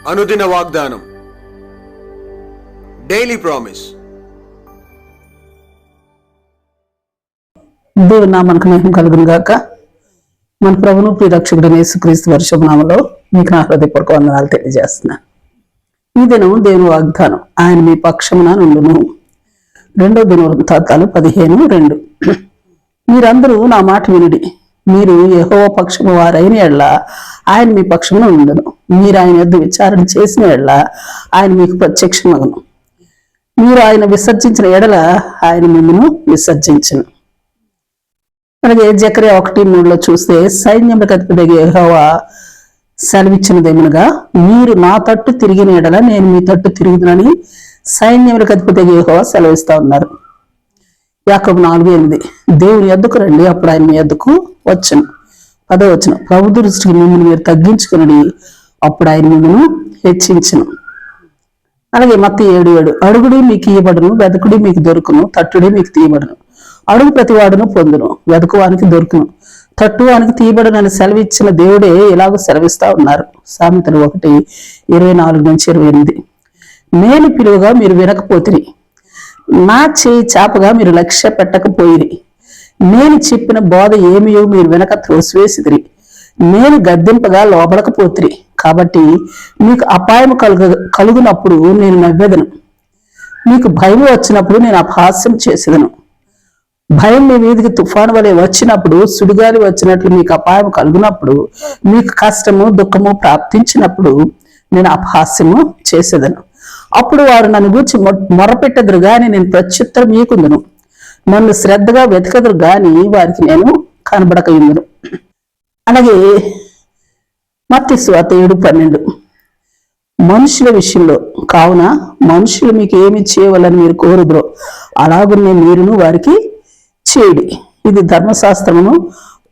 అనుదిన వాగ్దానం, daily promise. దేవుని నామానికి మహిమ కలుగును గాక. మన ప్రభువును ప్రియరక్షకుడైన యేసుక్రీస్తు వర్షపు నామములో మీకు నా హృదయపూర్వక వందనాలు తెలియజేస్తున్నాను. ఈ దినం దేవుని వాగ్దానం, ఆయన మీ పక్షమున నుండును. 2 దినవృత్తాంతాలు 15:2. మీరందరూ నా మాట వినుడి, మీరు యెహోవా పక్షము వారైన ఎడల ఆయన మీ పక్షమున ఉండును. మీరు ఆయన యొద్ద విచారణ చేసిన ఎడల ఆయన మీకు ప్రత్యక్షమగును. మీరు ఆయన విసర్జించిన ఎడల ఆయన మిమ్మల్ని విసర్జించును. అలాగే జకర్యా 1:3 చూస్తే, సైన్యములకు అధిపతి యెహోవా సెలవిచ్చినదేమనగా, మీరు నా తట్టు తిరిగిన ఎడల నేను మీ తట్టు తిరుగుదునని సైన్యములకు అధిపతి యెహోవా సెలవిస్తా ఉన్నారు. యాకోబు 4:8. దేవుని యొద్దకు రండి, అప్పుడు ఆయన మీ యొద్దకు వచ్చును. 10వ వచనం, ప్రభు దృష్టికి మిమ్మల్ని మీరు తగ్గించుకుని, అప్పుడు ఆయన మిమ్మల్ని హెచ్చించును. అలాగే మత్తయి 7:7. అడుగుడి మీకు ఇయ్యబడును, వెదకుడి మీకు దొరుకును, తట్టుడి మీకు తీయబడును. అడుగు ప్రతివాడును పొందును, వెదకువానికి దొరుకును, తట్టువానికి తీయబడును అని సెలవిచ్చిన దేవుడే ఇలాగూ సెలవిస్తా ఉన్నారు. సామెతలు 1:24-28. నేను పిలువగా మీరు వినకపోతిరి, నా చేయి చాపగా మీరు లక్ష్య పెట్టకపోయిరి. నేను చెప్పిన బోధ ఏమియో మీరు వెనక త్రోసివేసిదిరి. నేను గద్దింపగా లోబడకపోతిరి, కాబట్టి మీకు అపాయం కలుగునప్పుడు నేను నవ్వెదను, మీకు భయం వచ్చినప్పుడు నేను అపహాస్యం చేసేదను. భయం మీ మీదికి తుఫాను వలె వచ్చినప్పుడు, సుడిగాలి వచ్చినట్లు మీకు అపాయం కలుగునప్పుడు, మీకు కష్టము దుఃఖము ప్రాప్తించినప్పుడు నేను అపహాస్యము చేసేదను. అప్పుడు వారు నన్ను గూర్చి మొరపెట్టదురు గాని నేను ప్రత్యుత్తరం మీకుందును, నన్ను శ్రద్ధగా వెతకదురు గాని వారికి నేను కనబడకయుందును. అలాగే మత్తయి సువార్త 7:12. మనుషుల విషయంలో కావున మనుషులు మీకు ఏమి చేయవాలని మీరు కోరుదురో అలాగునే మీరును వారికి చేయడి. ఇది ధర్మశాస్త్రమును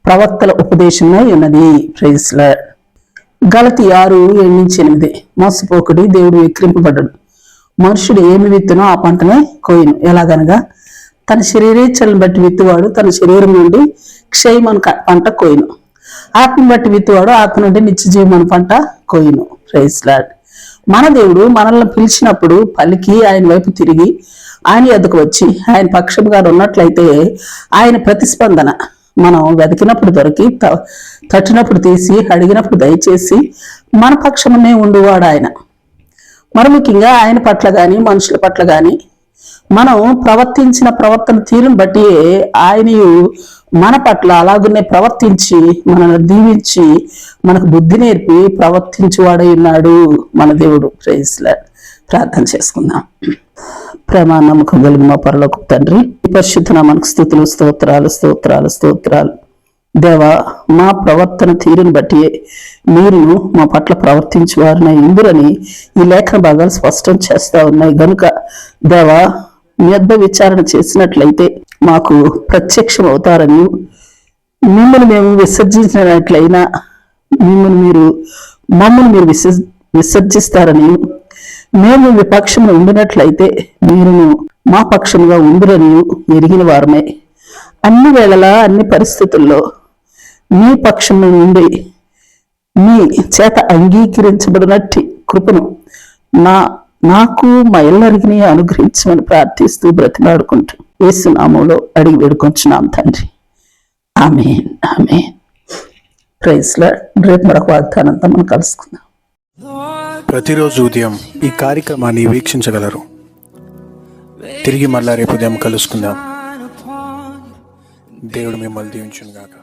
ప్రవక్తల ఉపదేశమై ఉన్నది. Praise Lord. గలతీ 6:7-8. మోసపోకుడి, దేవుడు విక్రింపబడ్డాడు. మనుషుడు ఏమి విత్తునో ఆ పంటనే కోయును. ఎలాగనగా తన శరీరేచ్ఛలను బట్టి విత్తువాడు తన శరీరం నుండి క్షయమను పంట కోయును, ఆత్మను బట్టి విత్తువాడు ఆత్మ నుండి నిత్యజీవమను పంట కోయును. Praise lord. మన దేవుడు మనల్ని పిలిచినప్పుడు పలికి ఆయన వైపు తిరిగి ఆయన యొద్దకు వచ్చి ఆయన పక్షముగా ఉన్నట్లయితే ఆయన ప్రతిస్పందన మనం వెతికినప్పుడు దొరికి, తట్టినప్పుడు తీసి, అడిగినప్పుడు దయచేసి మన పక్షమునే ఉండువాడు ఆయన. మరి ముఖ్యంగా ఆయన పట్ల గాని మనుషుల పట్ల గాని మనం ప్రవర్తించిన ప్రవర్తన తీరును బట్టి ఆయనయు మన పట్ల అలాగునే ప్రవర్తించి మనల్ని దీవించి మనకు బుద్ధి నేర్పి ప్రవర్తించువాడై ఉన్నాడు మన దేవుడు. Praise Lord. ప్రార్థన చేసుకుందాం. ప్రేమ నమ్మకం కలిగిన మా పరలోకపు తండ్రి, పరిశుద్ధ నామమునకు స్తుతులు, స్తోత్రాలు స్తోత్రాలు స్తోత్రాలు. దేవా, మా ప్రవర్తన తీరుని బట్టి మీరు మా పట్ల ప్రవర్తించేవారిని ఇందురని ఈ లేఖన భాగాలు స్పష్టం చేస్తా ఉన్నాయి గనుక దేవా, మీ వద్ద విచారణ చేసినట్లయితే మాకు ప్రత్యక్షం అవుతారని, మిమ్మల్ని మేము విసర్జించినట్లయినా మమ్మల్ని మీరు విసర్జిస్తారని, మేము మీ పక్షంలో ఉండినట్లయితే మీరు మా పక్షంగా ఉండురని ఎరిగిన వారమే. అన్ని వేళలా అన్ని పరిస్థితుల్లో మీ పక్షం నుండి మీ చేత అంగీకరించబడినట్టి కృపను నాకు మా ఎల్లరికీ అనుగ్రహించమని ప్రార్థిస్తూ బ్రతిమాడుకుంటూ యేసు నామములో అడిగి వేడుకొంచున్నాం తండ్రి. Amen, amen. Praise Lord. రేపు మరొక వాగ్దానంతో మనం కలుసుకుందాం. ప్రతిరోజు ఉదయం ఈ కార్యక్రమాన్ని వీక్షించగలరు. తిరిగి మళ్ళా రేపు ఉదయం కలుసుకుందాం. దేవుడు మిమ్మల్ని దీవించును గాక.